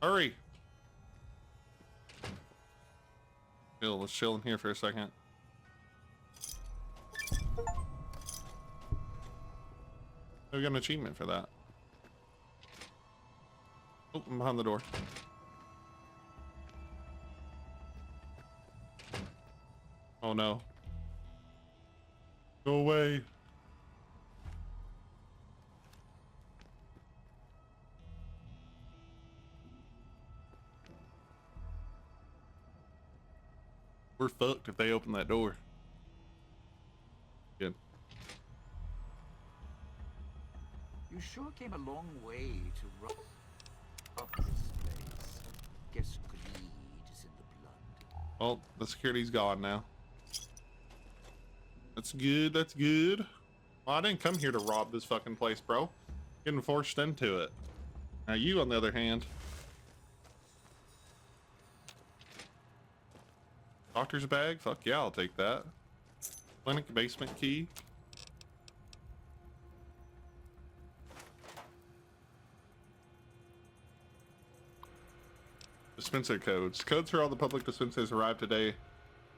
Hurry. Let's chill in here for a second. We got an achievement for that. Oh, I'm behind the door. Oh no. Go away. We're fucked if they open that door. Good. You sure came a long way to rob this place. Guess greed is in the blood. Well, the security's gone now. That's good, that's good. Well, I didn't come here to rob this fucking place, bro. Getting forced into it. Now you, on the other hand. Doctor's bag? Fuck yeah, I'll take that. Clinic basement key. Dispenser codes. Codes for all the public dispensers arrived today.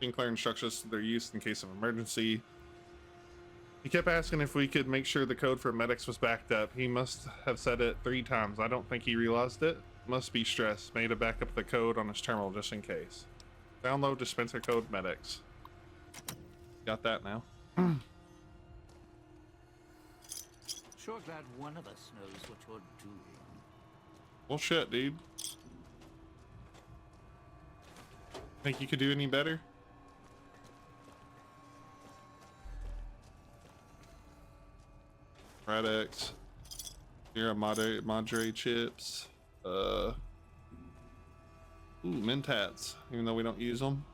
Sinclair instructs us their use in case of emergency. He kept asking if we could make sure the code for medics was backed up. He must have said it 3 times. I don't think he realized it. Must be stressed. Made a backup of the code on his terminal just in case. Download dispenser code medics. Got that now. Sure glad one of us knows what you're doing. Well, shit, dude. Think you could do any better? Radex. Here, Madre chips. Ooh, Mentats, even though we don't use them.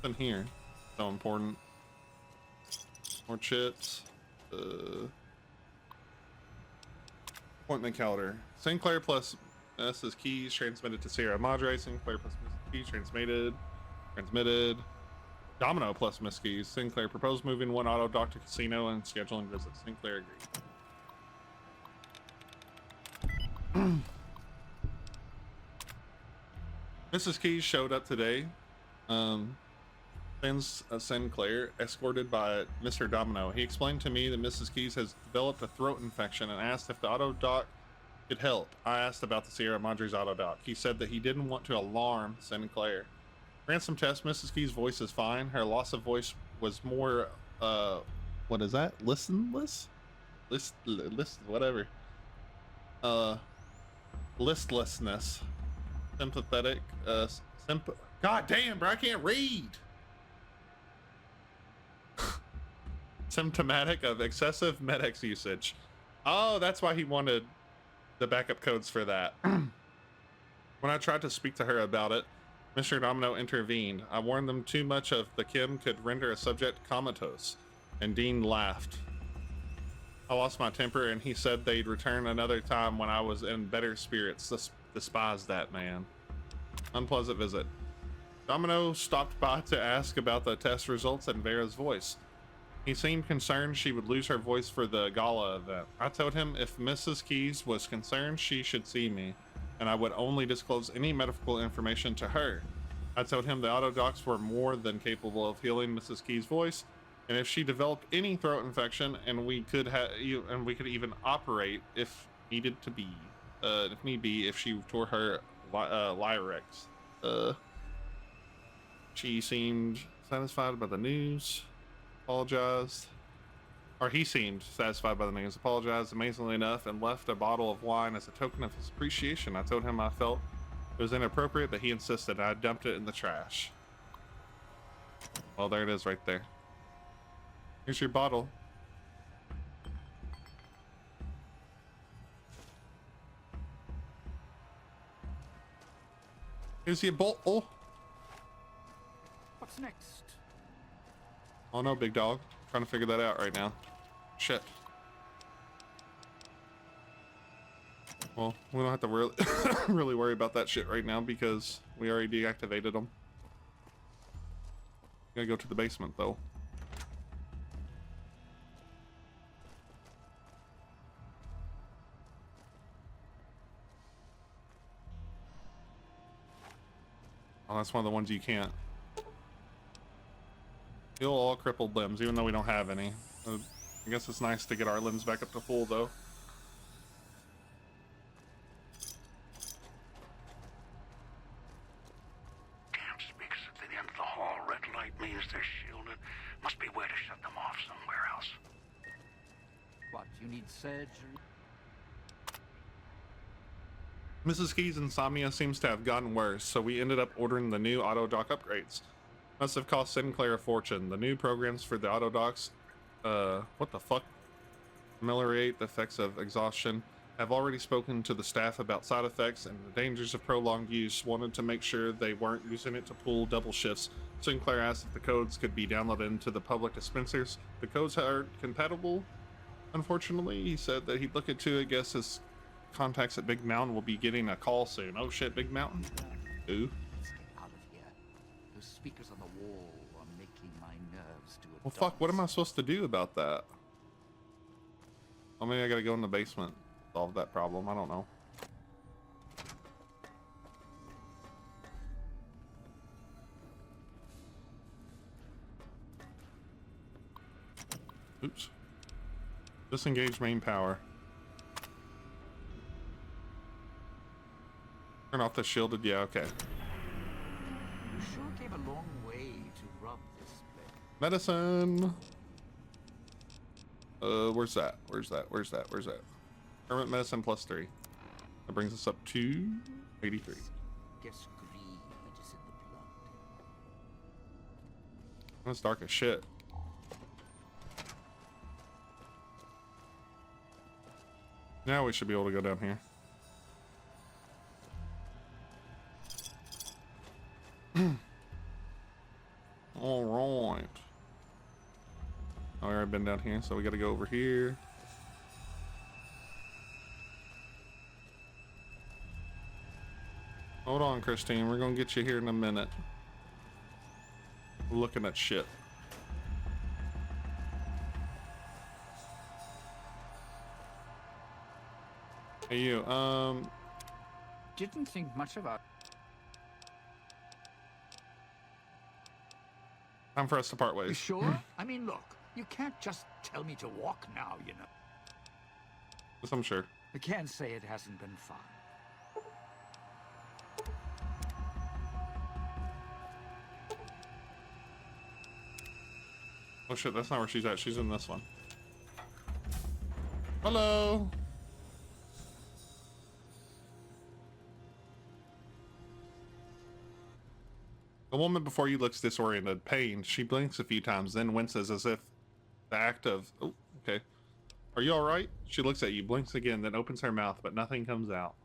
In here, so important. More chips. Appointment calendar. Sinclair plus Mrs. Keys transmitted to Sierra Madre. Sinclair plus Mrs. Keys transmitted. Domino plus Miss Keys. Sinclair proposed moving 1 auto doctor casino and scheduling visits. Sinclair agreed. Mrs. Keys showed up today. Sinclair, escorted by Mr. Domino. He explained to me that Mrs. Keys has developed a throat infection and asked if the auto doc could help. I asked about the Sierra Madre's auto doc. He said that he didn't want to alarm Sinclair. Ransom test. Mrs. Keys' voice is fine. Her loss of voice was more, what is that? Listlessness? Whatever. Listlessness. Sympathetic. God damn, bro, I can't read. Symptomatic of excessive Medex usage. Oh, that's why he wanted the backup codes for that. When I tried to speak to her about it, Mr. Domino intervened. I warned them too much of the chem could render a subject comatose, and Dean laughed. I lost my temper, and he said they'd return another time when I was in better spirits. Despised that man. Unpleasant visit. Domino stopped by to ask about the test results and Vera's voice. He seemed concerned she would lose her voice for the gala event. I told him if Mrs. Keys was concerned, she should see me, and I would only disclose any medical information to her. I told him the auto docs were more than capable of healing Mrs. Keys' voice, and if she developed any throat infection, and we could even operate if needed to be, if need be, if she tore her larynx. She seemed satisfied by the news. Apologized, or he seemed satisfied by the news, apologized amazingly enough, and left a bottle of wine as a token of his appreciation. I told him I felt it was inappropriate, but he insisted. I dumped it in the trash. Well, there it is right there. Here's your bottle. Here's your bottle. What's next? Oh no, big dog. Trying to figure that out right now. Shit. Well, we don't have to really, really worry about that shit right now because we already deactivated them. Gotta go to the basement though. Oh, that's one of the ones you can't. Heal all crippled limbs, even though we don't have any. I guess it's nice to get our limbs back up to full, though. Camp speakers at the end of the hall. Red light means they're shielded. Must be a way to shut them off somewhere else. What, you need surgery? Mrs. Key's insomnia seems to have gotten worse, so we ended up ordering the new auto dock upgrades. Must have cost Sinclair a fortune. The new programs for the auto docks, what the fuck? Ameliorate the effects of exhaustion. Have already spoken to the staff about side effects and the dangers of prolonged use. Wanted to make sure they weren't using it to pull double shifts. Sinclair asked if the codes could be downloaded into the public dispensers. The codes are compatible. Unfortunately, he said that he'd look into it. Guess his contacts at Big Mountain will be getting a call soon. Oh shit, Big Mountain. Ooh. Let's get out of here. Those speakers on the wall are making my nerves do a Well, fuck, what am I dance. supposed to do about that? Oh, maybe I gotta go in the basement. Solve that problem. I don't know. Oops. Disengage main power. Turn off the shielded. Yeah, okay. You sure came a long way to rob this place. Medicine. Where's that? Where's that? Where's that? Where's that? Permanent medicine +3. That brings us up to 83. Guess greed is in the blood. That's dark as shit. Now we should be able to go down here. All right. Oh, I've been down here, so we got to go over here. Hold on, Christine. We're gonna get you here in a minute. We're looking at shit. Hey, you. Didn't think much about. Time for us to part You ways. sure? I mean, look, you can't just tell me to walk now, you know. Yes, I'm sure. I can't say it hasn't been fun. Oh shit, that's not where she's at. She's in this one. Hello. The woman before you looks disoriented, pained. She blinks a few times, then winces as if the act of... Oh, okay. Are you alright? She looks at you, blinks again, then opens her mouth, but nothing comes out.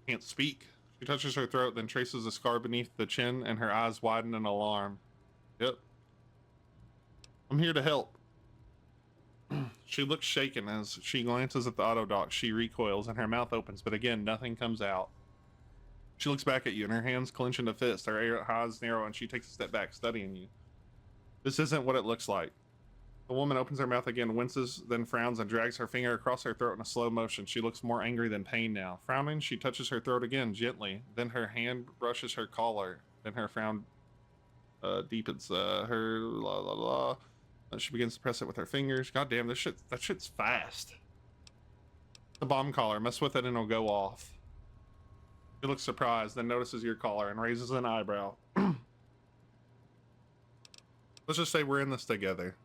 Can't speak. She touches her throat, then traces a scar beneath the chin, and her eyes widen in alarm. Yep. I'm here to help. She looks shaken as she glances at the auto dock. She recoils, and her mouth opens, but again, nothing comes out. She looks back at you, and her hands clench into fists. Her eyes narrow, and she takes a step back, studying you. This isn't what it looks like. The woman opens her mouth again, winces, then frowns, and drags her finger across her throat in a slow motion. She looks more angry than pain now. Frowning, she touches her throat again, gently. Then her hand brushes her collar. Then her frown deepens. Her la la la. She begins to press it with her fingers. God damn, that shit's fast. The bomb collar. Mess with it and it'll go off. She looks surprised, then notices your collar and raises an eyebrow. Let's just say we're in this together.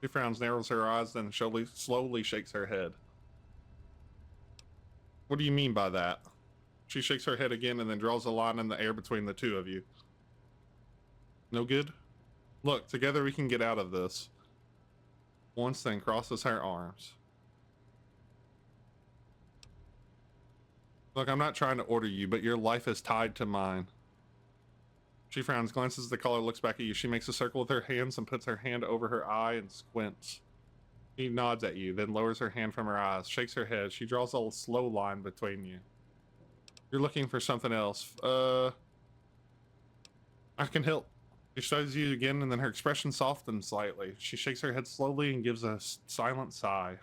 She frowns, narrows her eyes, then slowly shakes her head. What do you mean by that? She shakes her head again and then draws a line in the air between the two of you. No good? Look, together we can get out of this. Once, then crosses her arms. Look, I'm not trying to order you, but your life is tied to mine. She frowns, glances at the collar, looks back at you. She makes a circle with her hands and puts her hand over her eye and squints. She nods at you, then lowers her hand from her eyes, shakes her head. She draws a slow line between you. You're looking for something else. I can help. She studies you again, and then her expression softens slightly. She shakes her head slowly and gives a silent sigh.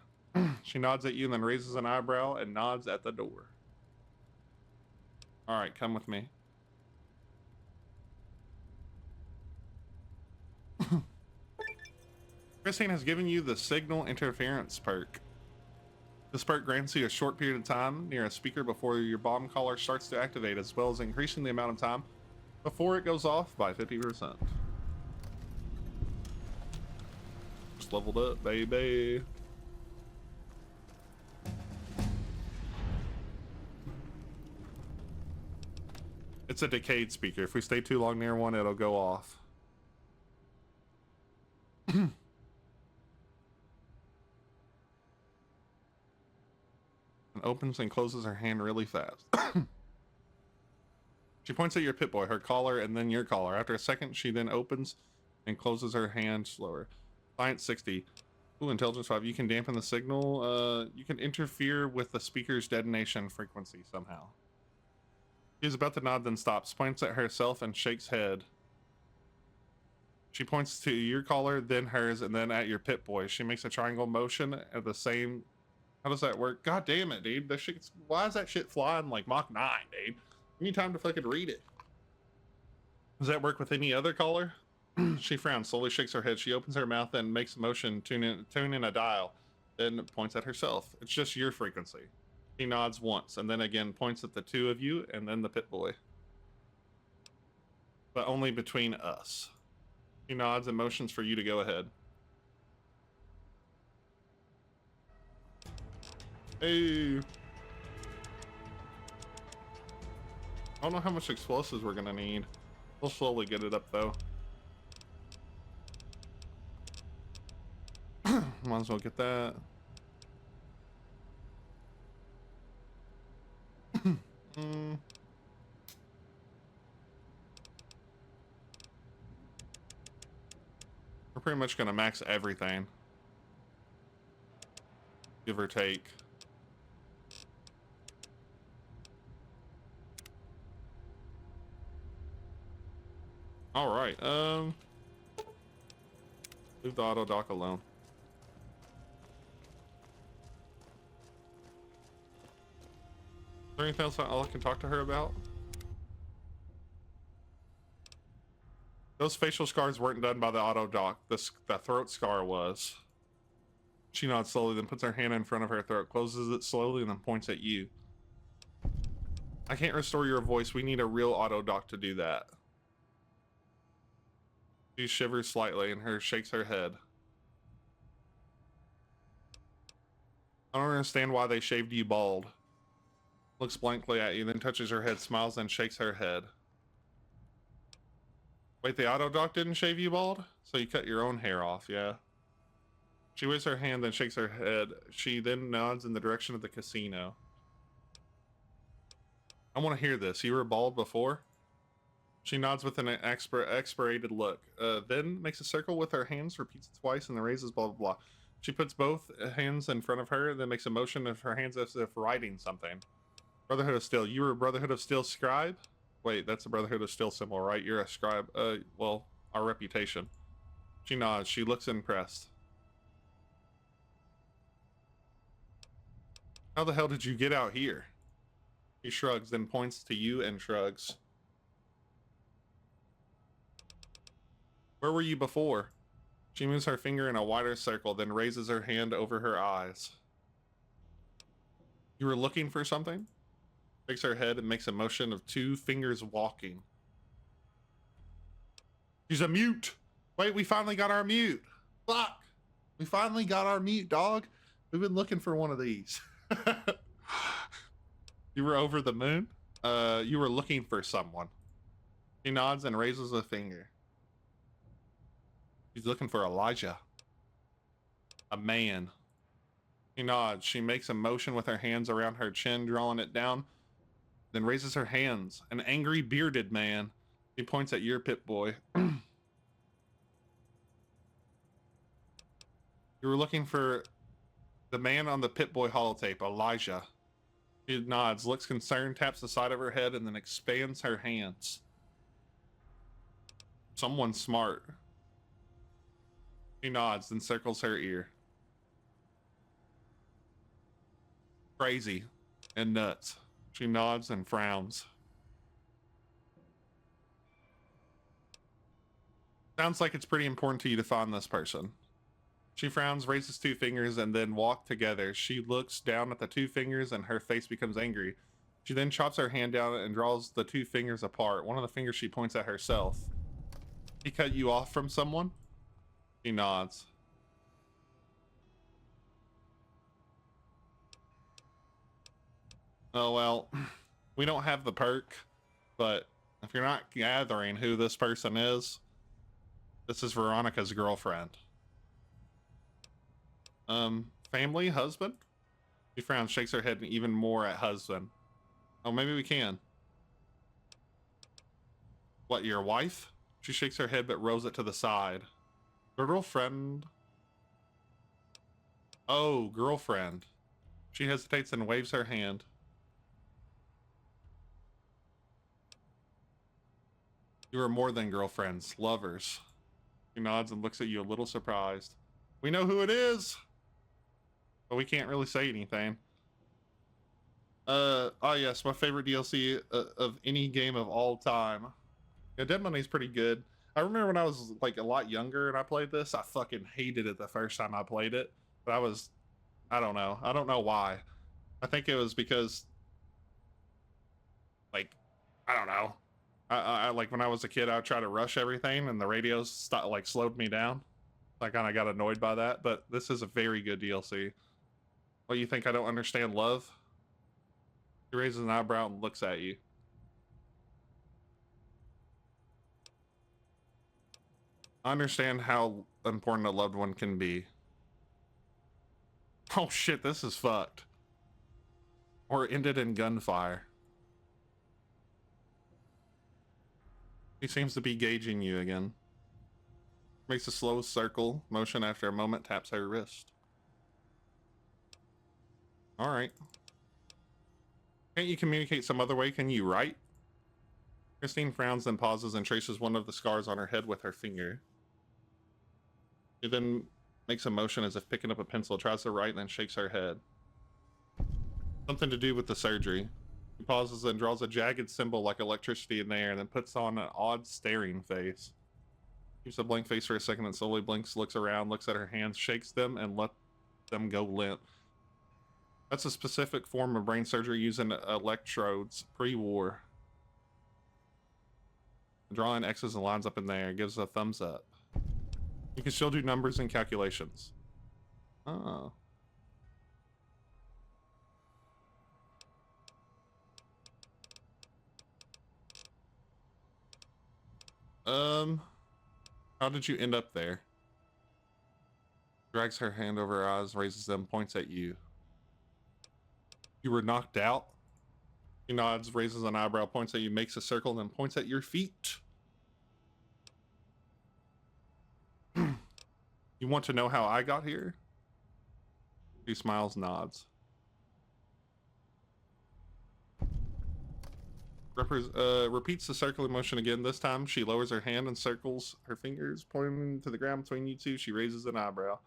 She nods at you and then raises an eyebrow and nods at the door. All right, come with me. Christine has given you the signal interference perk. This perk grants you a short period of time near a speaker before your bomb collar starts to activate, as well as increasing the amount of time before it goes off by 50%. Just leveled up, baby. It's a decayed speaker. If we stay too long near one, it'll go off. And opens and closes her hand really fast. She points at your Pip-Boy, her collar, and then your collar. After a second, she then opens and closes her hand slower. Science 60. Ooh, Intelligence 5. You can dampen the signal. You can interfere with the speaker's detonation frequency somehow. She's about to nod, then stops, points at herself, and shakes head. She points to your collar, then hers, and then at your Pip-Boy. She makes a triangle motion at the same... How does that work? God damn it, dude. That shit's... Why is that shit flying like Mach 9, dude? You need time to fucking read it. Does that work with any other collar? She frowns, slowly shakes her head. She opens her mouth and makes a motion, tune in a dial, then points at herself. It's just your frequency. She nods once, and then again points at the two of you, and then the Pip-Boy. But only between us. She nods and motions for you to go ahead. Hey. I don't know how much explosives we're gonna need. We'll slowly get it up though. Might as well get that. We're pretty much gonna max everything. Give or take. All right, leave the auto dock alone. Is there anything else I can talk to her about? Those facial scars weren't done by the auto dock. The throat scar was. She nods slowly, then puts her hand in front of her throat, closes it slowly, and then points at you. I can't restore your voice. We need a real auto dock to do that. She shivers slightly and shakes her head. I don't understand why they shaved you bald. Looks blankly at you, then touches her head, smiles, and shakes her head. Wait, the auto doc didn't shave you bald? So you cut your own hair off, yeah. She waves her hand, then shakes her head. She then nods in the direction of the casino. I want to hear this. You were bald before? She nods with an expirated look, then makes a circle with her hands, repeats it twice, and then raises blah, blah, blah. She puts both hands in front of her, then makes a motion of her hands as if writing something. Brotherhood of Steel. You were a Brotherhood of Steel scribe? Wait, that's a Brotherhood of Steel symbol, right? You're a scribe. Well, our reputation. She nods. She looks impressed. How the hell did you get out here? He shrugs, then points to you and shrugs. Where were you before? She moves her finger in a wider circle, then raises her hand over her eyes. You were looking for something? Shakes her head and makes a motion of two fingers walking. She's a mute. Wait, we finally got our mute. Fuck. We finally got our mute, dog. We've been looking for one of these. You were over the moon? You were looking for someone. She nods and raises a finger. She's looking for Elijah. A man. She nods. She makes a motion with her hands around her chin, drawing it down, then raises her hands. An angry bearded man. He points at your Pip-Boy. You were looking for the man on the Pip-Boy holotape, Elijah. She nods, looks concerned, taps the side of her head, and then expands her hands. Someone smart. She nods, then circles her ear. Crazy and nuts. She nods and frowns. Sounds like it's pretty important to you to find this person. She frowns, raises two fingers, and then walk together. She looks down at the two fingers and her face becomes angry. She then chops her hand down and draws the two fingers apart. One of the fingers she points at herself. He cut you off from someone? She nods. Oh, well, we don't have the perk, but if you're not gathering who this person is, this is Veronica's girlfriend. Family, husband? She frowns, shakes her head even more at husband. Oh, maybe we can. What, your wife? She shakes her head but rolls it to the side. Girlfriend? Oh, girlfriend. She hesitates and waves her hand. You are more than girlfriends, lovers. She nods and looks at you a little surprised. We know who it is, but we can't really say anything. Oh yes, my favorite DLC of any game of all time. Yeah, Dead Money's pretty good. I remember when I was like a lot younger and I played this, I fucking hated it the first time I played it. But I don't know. I don't know why. I think it was because, like, I don't know. I like when I was a kid, I would try to rush everything and the radios slowed me down. I kind of got annoyed by that, but this is a very good DLC. What, you think I don't understand love? He raises an eyebrow and looks at you. I understand how important a loved one can be. Oh shit, this is fucked. Or ended in gunfire. He seems to be gauging you again. Makes a slow circle motion after a moment, taps her wrist. Alright. Can't you communicate some other way? Can you write? Christine frowns, then pauses and traces one of the scars on her head with her finger. She then makes a motion as if picking up a pencil, tries to write, and then shakes her head. Something to do with the surgery. She pauses and draws a jagged symbol like electricity in the air, and then puts on an odd staring face. Keeps a blank face for a second and slowly blinks, looks around, looks at her hands, shakes them, and lets them go limp. That's a specific form of brain surgery using electrodes pre-war. Drawing X's and lines up in there, gives a thumbs up. You can still do numbers and calculations. Oh. How did you end up there? Drags her hand over her eyes, raises them, points at you. You were knocked out? He nods, raises an eyebrow, points at you, makes a circle, then points at your feet. You want to know how I got here? He smiles, nods. Repeats the circular motion again. This time she lowers her hand and circles her fingers, pointing to the ground between you two. She raises an eyebrow.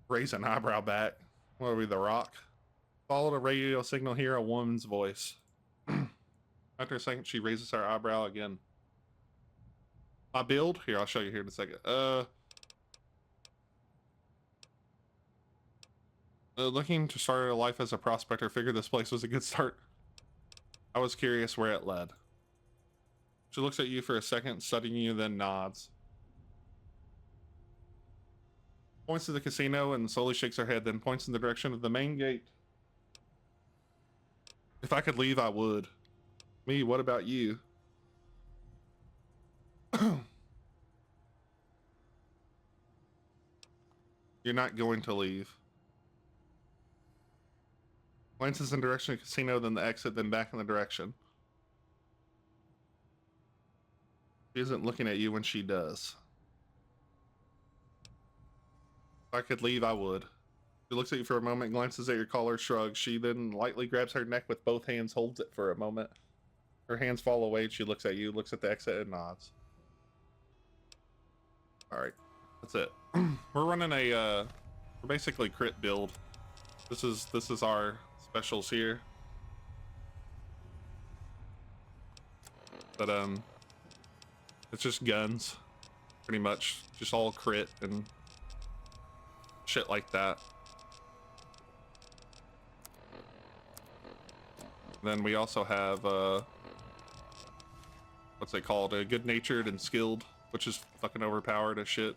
Raise an eyebrow back. What are we, The Rock? Followed a radio signal, hear a woman's voice. After a second, she raises her eyebrow again. My build? Here, I'll show you here in a second. Looking to start a life as a prospector, figured this place was a good start. I was curious where it led. She looks at you for a second, studying you, then nods. Points to the casino and slowly shakes her head, then points in the direction of the main gate. If I could leave, I would. Me, what about you? You're not going to leave. Glances in the direction of the casino, then the exit, then back in the direction. She isn't looking at you when she does. If I could leave, I would. She looks at you for a moment, glances at your collar, shrugs. She then lightly grabs her neck with both hands, holds it for a moment. Her hands fall away, and she looks at you, looks at the exit, and nods. Alright, that's it. We're running a, we're basically crit build. This is our specials here. But, it's just guns. pretty much just all crit and shit like that. Then we also have what's it called? Good natured and skilled, which is fucking overpowered as shit.